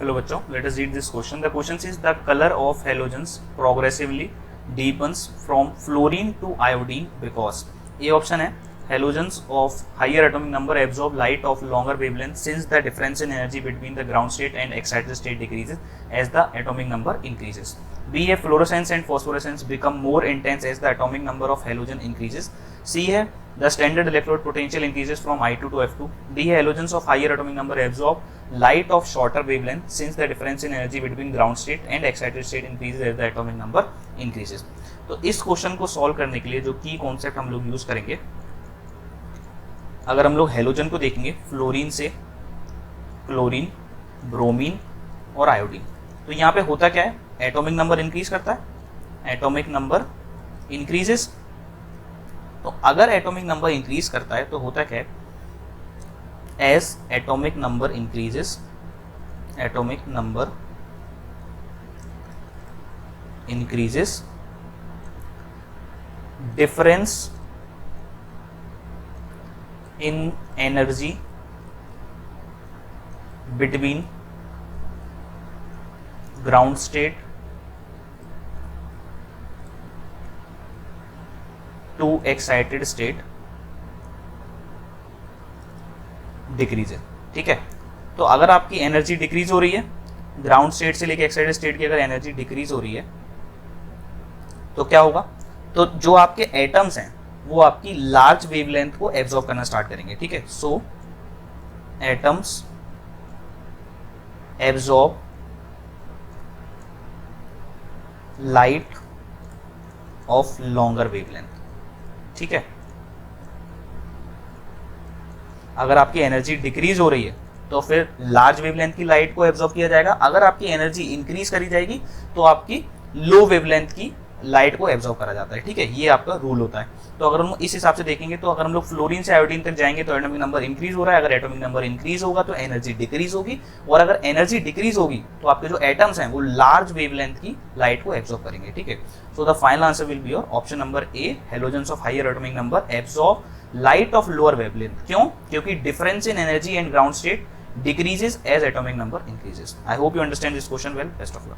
Hello बच्चों, let us read this question. The question is the color of halogens progressively deepens from fluorine to iodine because A option है halogens of higher atomic number absorb light of longer wavelength since the difference in energy between the ground state and excited state decreases as the atomic number increases. B है fluorescence and phosphorescence become more intense as the atomic number of halogen increases. C है the standard electrode potential increases from I2 to F2. D है halogens of higher atomic number absorb light of shorter wavelength since the difference in energy between ground state and excited state increases as the atomic number increases. तो इस question को solve करने के लिए जो की concept हम लोग यूज करेंगे, अगर हम लोग हेलोजन को देखेंगे फ्लोरीन से क्लोरीन, ब्रोमीन और आयोडीन, तो यहाँ पे होता क्या है, एटॉमिक नंबर इंक्रीज करता है, एटॉमिक नंबर इंक्रीजेस। तो अगर एटॉमिक नंबर इंक्रीज करता है तो होता क्या है, as atomic number increases, atomic number increases difference in energy between ground state to excited state decrease है। ठीक है, तो अगर आपकी एनर्जी डिक्रीज हो रही है, ग्राउंड स्टेट से लेके एक्साइटेड स्टेट की अगर एनर्जी डिक्रीज हो रही है तो क्या होगा, तो जो आपके एटम्स हैं वो आपकी लार्ज वेवलेंथ को एब्जॉर्ब करना स्टार्ट करेंगे। ठीक है, so atoms absorb light of longer wavelength. ठीक है, अगर आपकी एनर्जी डिक्रीज हो रही है तो फिर लार्ज वेवलेंथ की लाइट को एब्जॉर्ब किया जाएगा, अगर आपकी एनर्जी इंक्रीज करी जाएगी तो आपकी लो वेवलेंथ की लाइट को एब्जॉर्ब करा जाता है। ठीक है, ये आपका रूल होता है। तो अगर हम इस हिसाब से देखेंगे तो अगर हम लोग फ्लोरीन से आयोडीन तक जाएंगे तो एटॉमिक नंबर इंक्रीज हो रहा है, अगर एटॉमिक नंबर इंक्रीज होगा तो एनर्जी डिक्रीज होगी, और अगर एनर्जी डिक्रीज होगी तो आपके जो एटम्स हैं वो लार्ज वेवलेंथ की लाइट को एब्जॉर्ब करेंगे। ठीक है, so the final answer will be your option number A, halogens of higher atomic number absorb light of lower wavelength. क्यों? क्योंकि difference in energy and ground state decreases as atomic number increases. I hope you understand this question well. Best of luck.